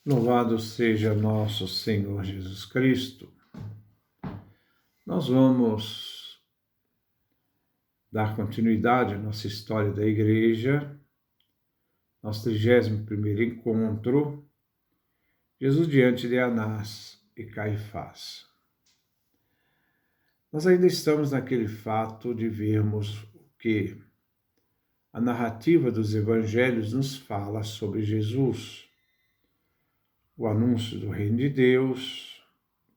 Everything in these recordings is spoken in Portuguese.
Louvado seja nosso Senhor Jesus Cristo. Nós vamos dar continuidade à nossa história da Igreja, nosso 31º encontro, Jesus diante de Anás e Caifás. Nós ainda estamos naquele fato de vermos o que a narrativa dos Evangelhos nos fala sobre Jesus. O anúncio do reino de Deus,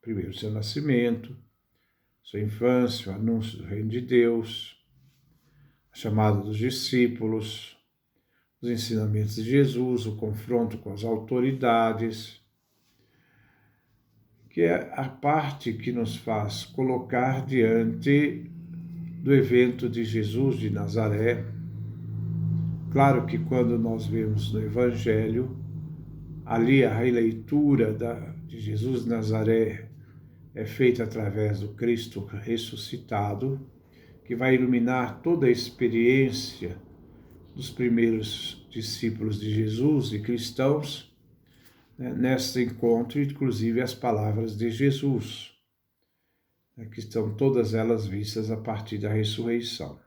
primeiro seu nascimento, sua infância, o anúncio do reino de Deus, a chamada dos discípulos, os ensinamentos de Jesus, o confronto com as autoridades, que é a parte que nos faz colocar diante do evento de Jesus de Nazaré. Claro que quando nós vemos no Evangelho, ali a releitura de Jesus de Nazaré é feita através do Cristo ressuscitado, que vai iluminar toda a experiência dos primeiros discípulos de Jesus e cristãos, neste encontro, inclusive as palavras de Jesus, que estão todas elas vistas a partir da ressurreição.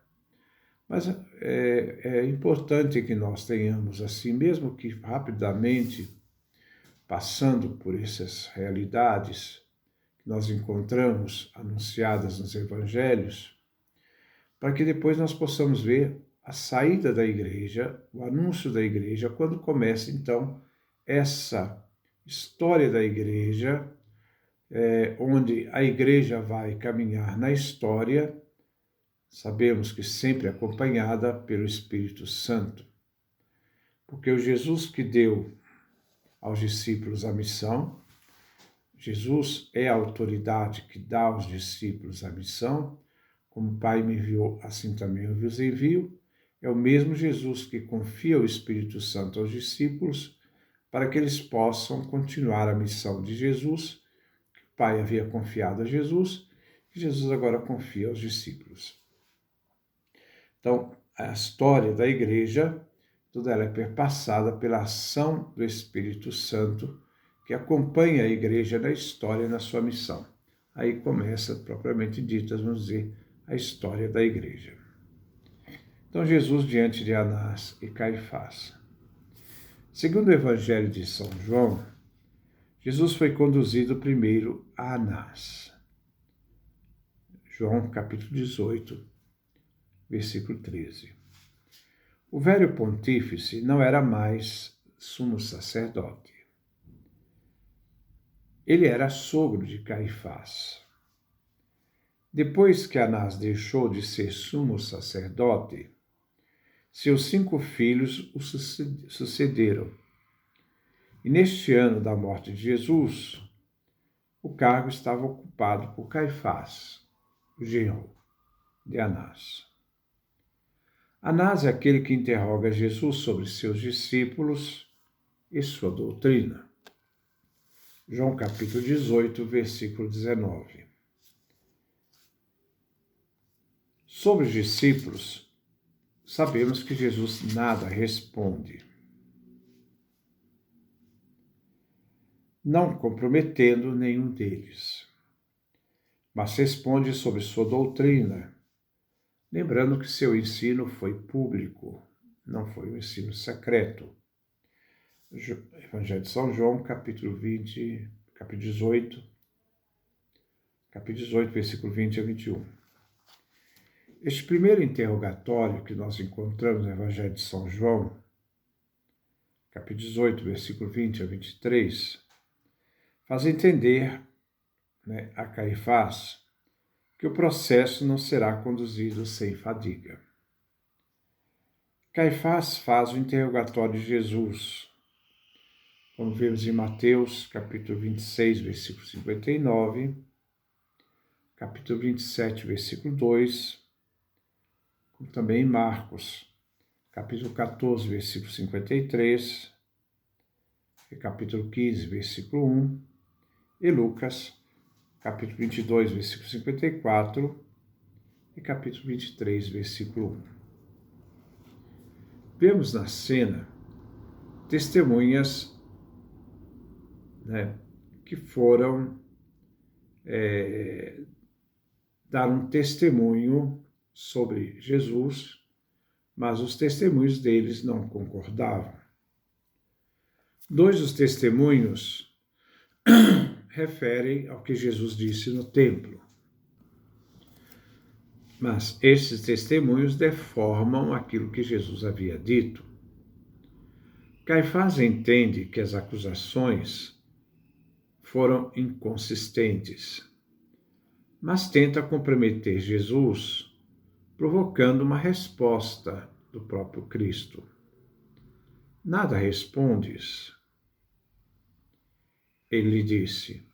Mas é importante que nós tenhamos assim, mesmo que rapidamente, passando por essas realidades que nós encontramos anunciadas nos evangelhos, para que depois nós possamos ver a saída da igreja, o anúncio da igreja, quando começa então essa história da igreja, onde a igreja vai caminhar na história, sabemos que sempre acompanhada pelo Espírito Santo, porque o Jesus que deu aos discípulos a missão, Jesus é a autoridade que dá aos discípulos a missão, como o Pai me enviou, assim também eu vos envio, é o mesmo Jesus que confia o Espírito Santo aos discípulos para que eles possam continuar a missão de Jesus, que o Pai havia confiado a Jesus, que Jesus agora confia aos discípulos. Então, a história da igreja, toda ela é perpassada pela ação do Espírito Santo, que acompanha a igreja na história, na sua missão. Aí começa, propriamente dita, vamos dizer, a história da igreja. Então, Jesus diante de Anás e Caifás. Segundo o Evangelho de São João, Jesus foi conduzido primeiro a Anás. João capítulo 18, versículo 13. O velho pontífice não era mais sumo sacerdote. Ele era sogro de Caifás. Depois que Anás deixou de ser sumo sacerdote, seus 5 filhos o sucederam. E neste ano da morte de Jesus, o cargo estava ocupado por Caifás, o genro de Anás. Anás é aquele que interroga Jesus sobre seus discípulos e sua doutrina. João capítulo 18, versículo 19. Sobre os discípulos, sabemos que Jesus nada responde, não comprometendo nenhum deles, mas responde sobre sua doutrina, lembrando que seu ensino foi público, não foi um ensino secreto. Evangelho de São João, capítulo 18, versículo 20 a 21. Este primeiro interrogatório que nós encontramos no Evangelho de São João, capítulo 18, versículo 20 a 23, faz entender a Caifás que o processo não será conduzido sem fadiga. Caifás faz o interrogatório de Jesus, como vemos em Mateus, capítulo 26, versículo 59, capítulo 27, versículo 2, como também em Marcos, capítulo 14, versículo 53, e capítulo 15, versículo 1, e Lucas, capítulo 22, versículo 54, e capítulo 23, versículo 1. Vemos na cena testemunhas né, que foram dar um testemunho sobre Jesus, mas os testemunhos deles não concordavam. Dois dos testemunhos referem ao que Jesus disse no templo, mas esses testemunhos deformam aquilo que Jesus havia dito. Caifás entende que as acusações foram inconsistentes, mas tenta comprometer Jesus, provocando uma resposta do próprio Cristo. Nada respondes? Ele lhe disse: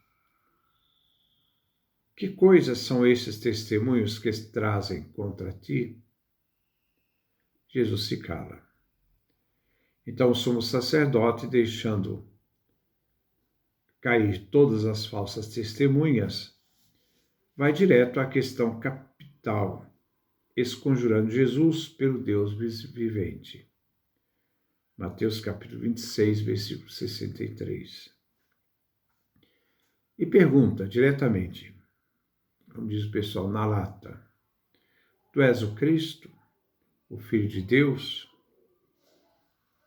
que coisas são esses testemunhos que trazem contra ti? Jesus se cala. Então o sumo sacerdote, deixando cair todas as falsas testemunhas, vai direto à questão capital, esconjurando Jesus pelo Deus vivente. Mateus capítulo 26, versículo 63. E pergunta diretamente, como diz o pessoal, na lata: tu és o Cristo, o Filho de Deus?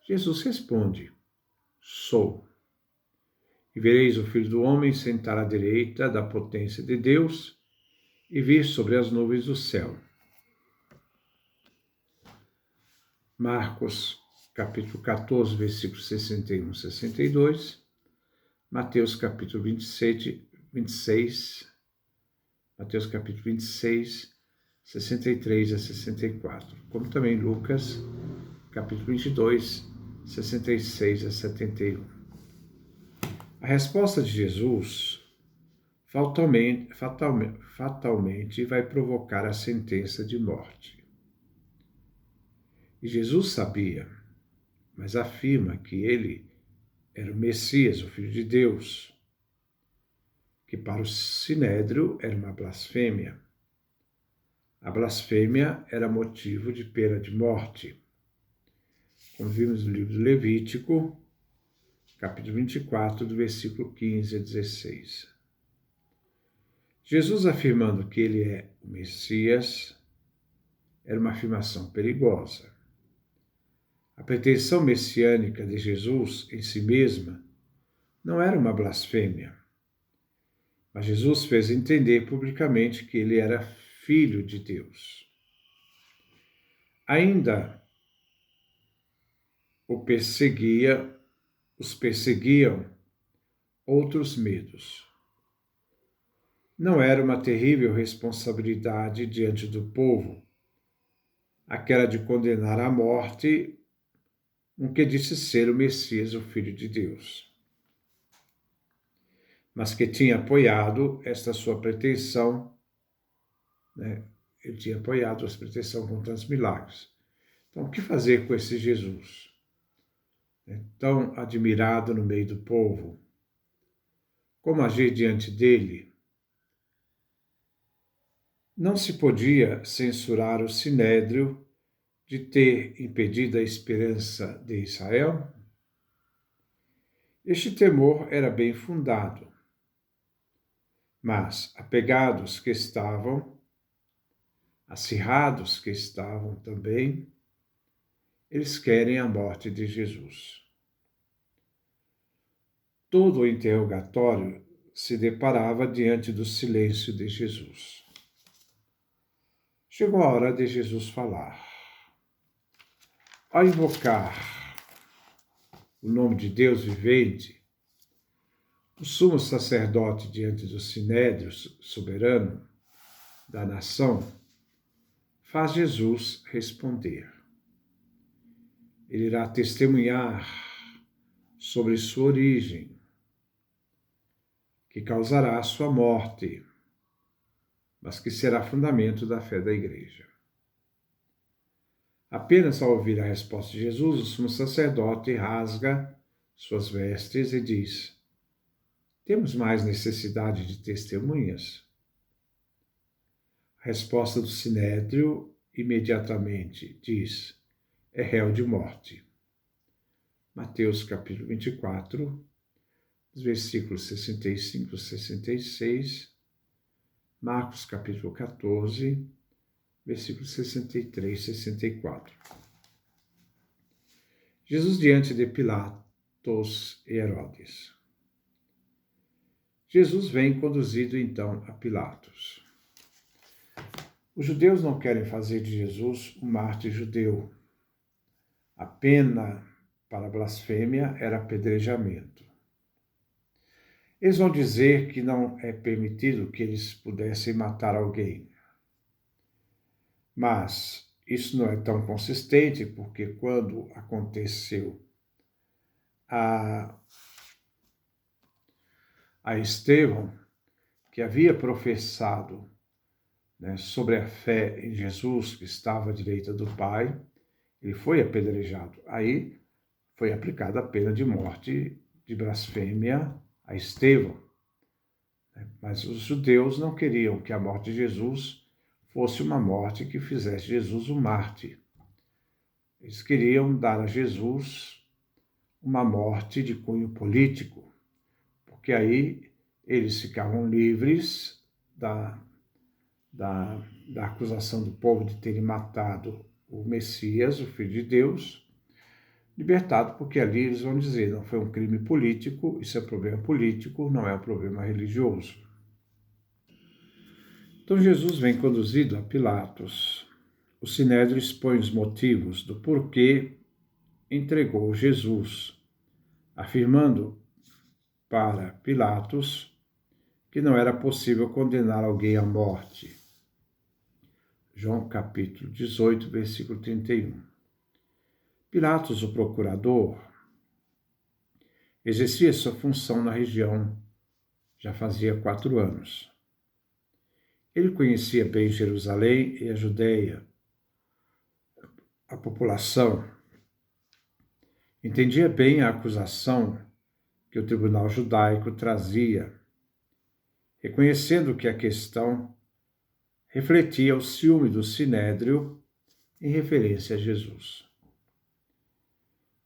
Jesus responde: sou. E vereis o Filho do Homem sentar à direita da potência de Deus e vir sobre as nuvens do céu. Marcos capítulo 14, versículos 61 e 62. Mateus capítulo 26, Mateus capítulo 26, 63 a 64. Como também Lucas capítulo 22, 66 a 71. A resposta de Jesus fatalmente vai provocar a sentença de morte. E Jesus sabia, mas afirma que ele era o Messias, o Filho de Deus, que para o Sinédrio era uma blasfêmia. A blasfêmia era motivo de pena de morte. Como vimos no livro do Levítico, capítulo 24, do versículo 15 a 16. Jesus afirmando que ele é o Messias era uma afirmação perigosa. A pretensão messiânica de Jesus em si mesma não era uma blasfêmia, mas Jesus fez entender publicamente que ele era Filho de Deus. Ainda os perseguiam outros medos. Não era uma terrível responsabilidade diante do povo, aquela de condenar à morte um que disse ser o Messias, o Filho de Deus, mas que tinha apoiado esta sua pretensão, né? Ele tinha apoiado essa pretensão com tantos milagres. Então, o que fazer com esse Jesus? Tão admirado no meio do povo? Como agir diante dele? Não se podia censurar o Sinédrio de ter impedido a esperança de Israel? Este temor era bem fundado, mas apegados que estavam, acirrados que estavam também, eles querem a morte de Jesus. Todo o interrogatório se deparava diante do silêncio de Jesus. Chegou a hora de Jesus falar. Ao invocar o nome de Deus vivente, o sumo sacerdote diante do Sinédrio soberano da nação faz Jesus responder. Ele irá testemunhar sobre sua origem, que causará a sua morte, mas que será fundamento da fé da Igreja. Apenas ao ouvir a resposta de Jesus, o sumo sacerdote rasga suas vestes e diz: temos mais necessidade de testemunhas? A resposta do Sinédrio imediatamente diz: é réu de morte. Mateus capítulo 24, os versículos 65 e 66, Marcos capítulo 14, versículos 63 e 64. Jesus diante de Pilatos e Herodes. Jesus vem conduzido então a Pilatos. Os judeus não querem fazer de Jesus um mártir judeu. A pena para blasfêmia era apedrejamento. Eles vão dizer que não é permitido que eles pudessem matar alguém. Mas isso não é tão consistente, porque quando aconteceu a Estevão, que havia professado, sobre a fé em Jesus, que estava à direita do Pai, ele foi apedrejado. Aí foi aplicada a pena de morte de blasfêmia a Estevão. Mas os judeus não queriam que a morte de Jesus fosse uma morte que fizesse Jesus um mártir. Eles queriam dar a Jesus uma morte de cunho político, porque aí eles ficavam livres da acusação do povo de terem matado o Messias, o Filho de Deus, libertado, porque ali eles vão dizer, não foi um crime político, isso é problema político, não é um problema religioso. Então Jesus vem conduzido a Pilatos. O Sinédrio expõe os motivos do porquê entregou Jesus, afirmando para Pilatos que não era possível condenar alguém à morte. João capítulo 18, versículo 31. Pilatos, o procurador, exercia sua função na região já fazia 4 anos. Ele conhecia bem Jerusalém e a Judéia, a população. Entendia bem a acusação que o tribunal judaico trazia, reconhecendo que a questão refletia o ciúme do Sinédrio em referência a Jesus.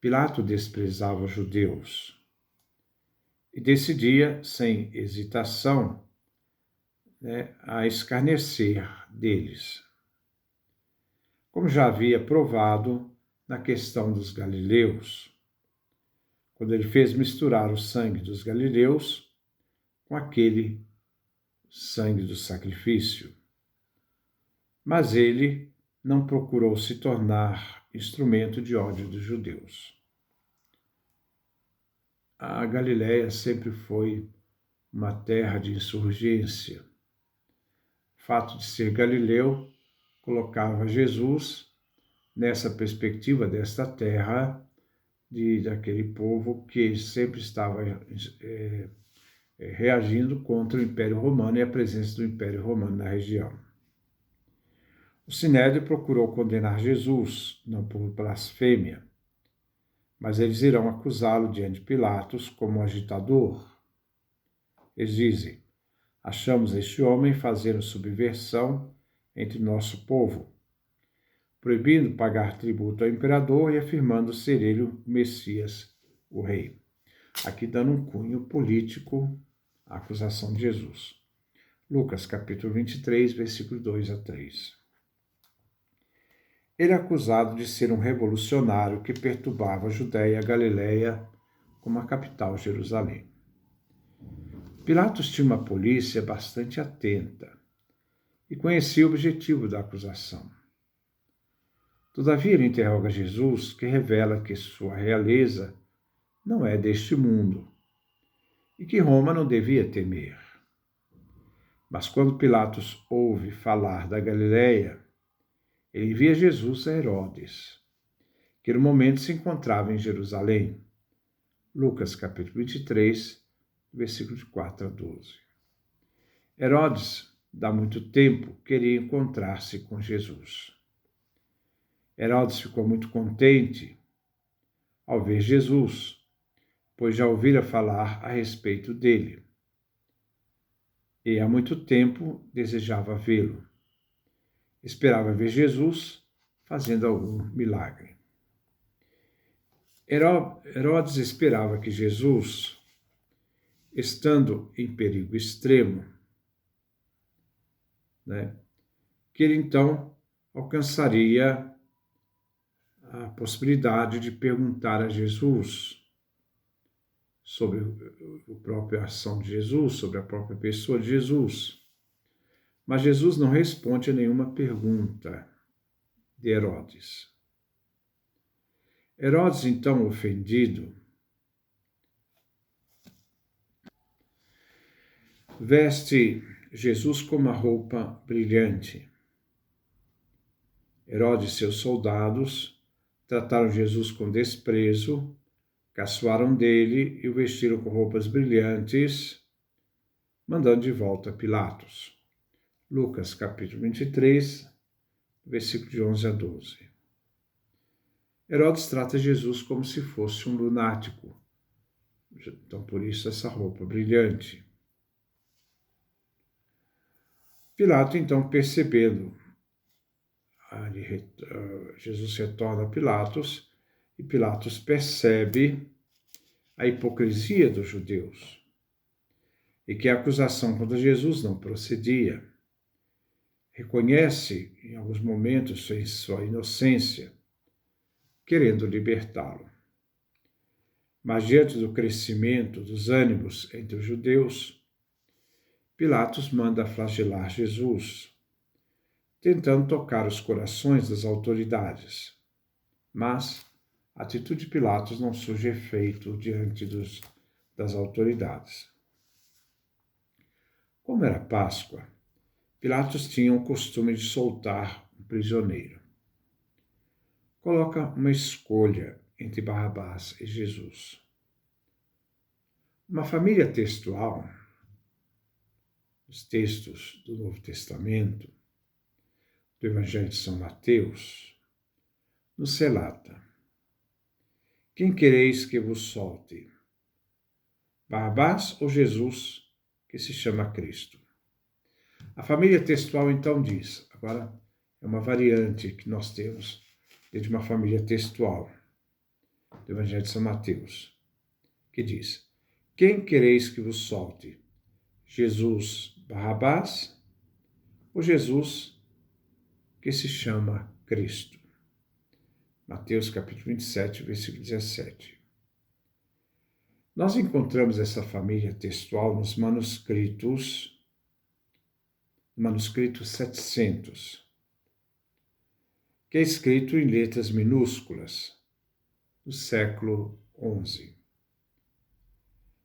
Pilato desprezava os judeus e decidia, sem hesitação, a escarnecer deles. Como já havia provado na questão dos galileus, quando ele fez misturar o sangue dos galileus com aquele sangue do sacrifício. Mas ele não procurou se tornar instrumento de ódio dos judeus. A Galileia sempre foi uma terra de insurgência. O fato de ser galileu colocava Jesus nessa perspectiva desta terra, daquele povo que sempre estava reagindo contra o Império Romano e a presença do Império Romano na região. O Sinédrio procurou condenar Jesus, não por blasfêmia, mas eles irão acusá-lo diante de Pilatos como agitador. Eles dizem, achamos este homem fazendo subversão entre nosso povo, proibindo pagar tributo ao imperador e afirmando ser ele o Messias, o rei. Aqui dando um cunho político à acusação de Jesus. Lucas capítulo 23, versículo 2 a 3. Ele é acusado de ser um revolucionário que perturbava a Judéia e a Galileia como a capital Jerusalém. Pilatos tinha uma polícia bastante atenta e conhecia o objetivo da acusação. Todavia, ele interroga Jesus, que revela que sua realeza não é deste mundo e que Roma não devia temer. Mas quando Pilatos ouve falar da Galileia, ele envia Jesus a Herodes, que no momento se encontrava em Jerusalém. Lucas capítulo 23, versículos 4 a 12. Herodes, há muito tempo, queria encontrar-se com Jesus. Herodes ficou muito contente ao ver Jesus, pois já ouvira falar a respeito dele. E há muito tempo desejava vê-lo. Esperava ver Jesus fazendo algum milagre. Herodes esperava que Jesus estando em perigo extremo, né, que ele então alcançaria a possibilidade de perguntar a Jesus sobre a própria ação de Jesus, sobre a própria pessoa de Jesus. Mas Jesus não responde a nenhuma pergunta de Herodes. Herodes, então ofendido, veste Jesus com uma roupa brilhante. Herodes e seus soldados trataram Jesus com desprezo, caçoaram dele e o vestiram com roupas brilhantes, mandando de volta Pilatos. Lucas, capítulo 23, versículo de 11 a 12. Herodes trata Jesus como se fosse um lunático. Então, por isso, essa roupa brilhante. Pilato, então, percebendo, Jesus retorna a Pilatos, e Pilatos percebe a hipocrisia dos judeus e que a acusação contra Jesus não procedia. Reconhece, em alguns momentos, sua inocência, querendo libertá-lo. Mas, diante do crescimento dos ânimos entre os judeus, Pilatos manda flagelar Jesus, tentando tocar os corações das autoridades. Mas a atitude de Pilatos não surge efeito diante das autoridades. Como era Páscoa, Pilatos tinha o costume de soltar um prisioneiro. Coloca uma escolha entre Barrabás e Jesus. Uma família textual, os textos do Novo Testamento, do Evangelho de São Mateus, nos relata: quem quereis que vos solte? Barrabás ou Jesus, que se chama Cristo? A família textual então diz, agora é uma variante que nós temos de uma família textual do Evangelho de São Mateus, que diz: quem quereis que vos solte? Jesus, Barrabás ou Jesus, que se chama Cristo? Mateus capítulo 27, versículo 17. Nós encontramos essa família textual nos manuscrito 700, que é escrito em letras minúsculas, do século XI.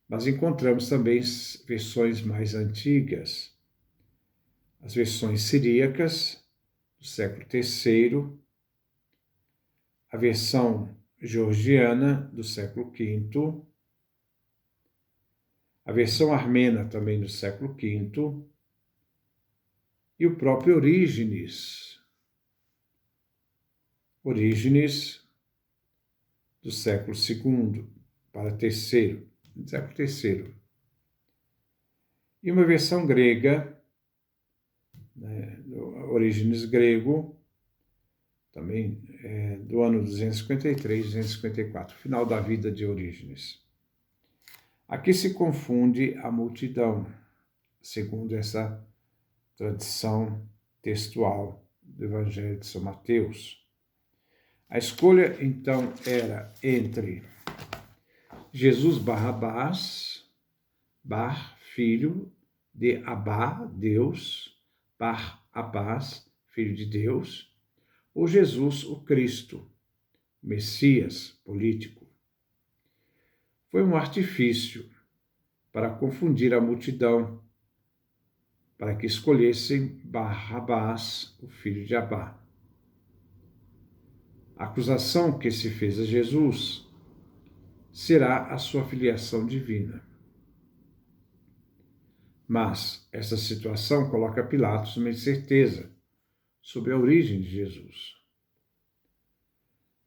Mas encontramos também versões mais antigas, as versões siríacas, do século III, a versão georgiana, do século V, a versão armena também do século V, e o próprio Orígenes do século II para terceiro, do século III. E uma versão grega, Orígenes grego, também do ano 253, 254, final da vida de Orígenes. Aqui se confunde a multidão, segundo essa tradição textual do Evangelho de São Mateus. A escolha, então, era entre Jesus Barrabás, filho de Abá, Deus, Bar-Abás, filho de Deus, ou Jesus, o Cristo, Messias político. Foi um artifício para confundir a multidão, para que escolhessem Barrabás, o filho de Abá. A acusação que se fez a Jesus será a sua filiação divina. Mas essa situação coloca Pilatos numa incerteza sobre a origem de Jesus.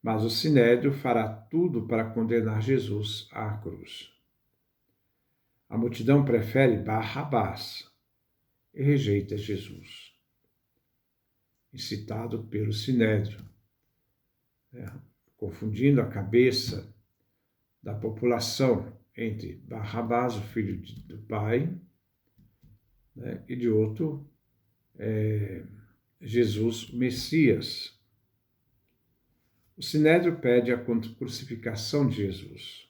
Mas o Sinédrio fará tudo para condenar Jesus à cruz. A multidão prefere Barrabás e rejeita Jesus, incitado pelo Sinédrio, confundindo a cabeça da população entre Barrabás, o filho do pai, né, e de outro, Jesus, Messias. O Sinédrio pede a crucificação de Jesus.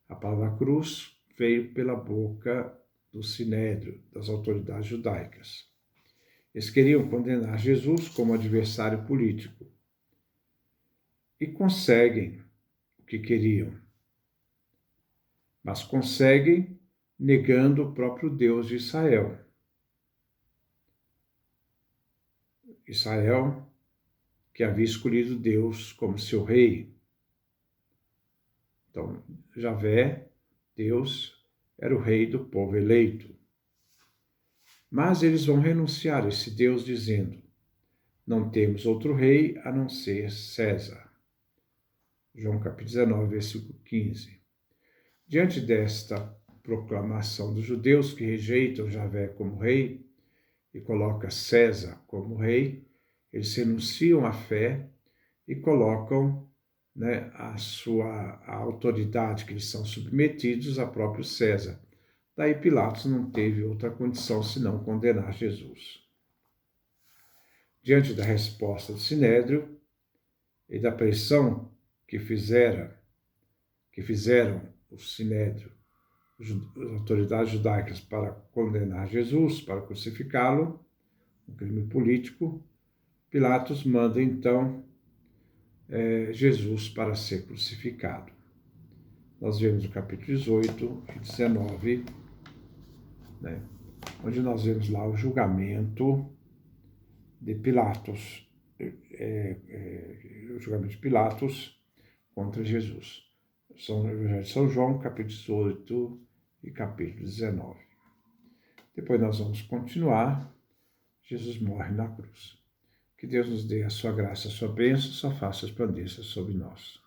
A palavra cruz veio pela boca do Sinédrio, das autoridades judaicas. Eles queriam condenar Jesus como adversário político. E conseguem o que queriam. Mas conseguem negando o próprio Deus de Israel. Israel, que havia escolhido Deus como seu rei. Então, Javé, Deus, era o rei do povo eleito. Mas eles vão renunciar a esse Deus dizendo: não temos outro rei a não ser César. João capítulo 19, versículo 15. Diante desta proclamação dos judeus que rejeitam Javé como rei e colocam César como rei, eles renunciam à fé e colocam, né, a autoridade que eles são submetidos a próprio César. Daí Pilatos não teve outra condição senão condenar Jesus. Diante da resposta do Sinédrio e da pressão que fizeram o Sinédrio, as autoridades judaicas, para condenar Jesus, para crucificá-lo, um crime político, Pilatos manda então Jesus para ser crucificado. Nós vemos no capítulo 18 e 19, né, onde nós vemos lá o julgamento de Pilatos, o julgamento de Pilatos contra Jesus. São Evangelho de São João, capítulo 18 e capítulo 19. Depois nós vamos continuar. Jesus morre na cruz. Que Deus nos dê a sua graça, a sua bênção, a sua face resplandeça sobre nós.